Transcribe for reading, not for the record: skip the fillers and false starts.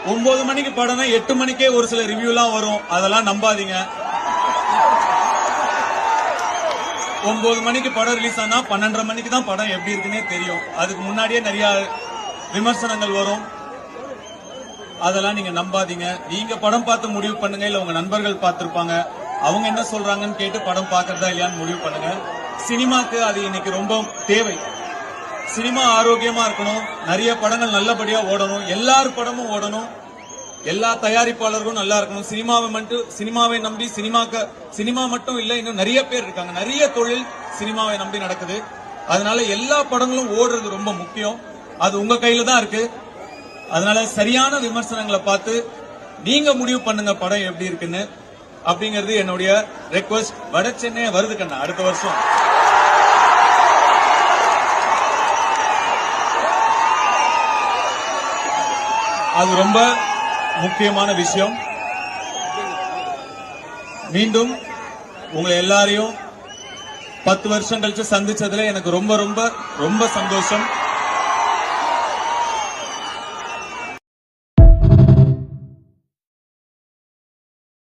9 மணிக்கு படம்னா 8 மணிக்கே ஒரு சில ரிவ்யூலாம் வரும், அதெல்லாம் நம்பாதீங்க. 9 மணிக்கு படம் ரிலீஸ் ஆனா 12:30 மணிக்கு தான் படம் எப்படி இருக்குன்னே தெரியும். அதுக்கு முன்னாடியே நிறைய விமர்சனங்கள் வரும், அதெல்லாம் நீங்க நம்பாதீங்க. நீங்க படம் பார்த்து முடிவு பண்ணுங்க, இல்ல உங்க நண்பர்கள் பார்த்திருப்பாங்க, அவங்க என்ன சொல்றாங்கன்னு கேட்டு படம் பார்க்கறதா இல்லையான்னு முடிவு பண்ணுங்க. சினிமாக்கு அது இன்னைக்கு ரொம்ப தேவை. சினிமா ஆரோக்கியமா இருக்கணும், நிறைய படங்கள் நல்லபடியா ஓடணும், எல்லார் படமும் ஓடணும், எல்லா தயாரிப்பாளர்களும் நல்லா இருக்கணும். சினிமாவை நம்பி சினிமா மட்டும் இல்ல, இன்னும் நிறைய பேர் இருக்காங்க, நிறைய தொழில் சினிமாவை நம்பி நடக்குது. அதனால எல்லா படங்களும் ஓடுறது ரொம்ப முக்கியம். அது உங்க கையில தான் இருக்கு. அதனால சரியான விமர்சனங்களை பார்த்து நீங்க முடிவு பண்ணுங்க படம் எப்படி இருக்குன்னு. அப்படிங்கிறது என்னுடைய ரெக்வஸ்ட். வட சென்னை வருது கண்ணா அடுத்த வருஷம். அது ரொம்ப முக்கியமான விஷயம். மீண்டும் உங்களை எல்லாரையும் 10 வருஷம் கழிச்சு சந்திச்சதுல எனக்கு ரொம்ப ரொம்ப ரொம்ப சந்தோஷம்.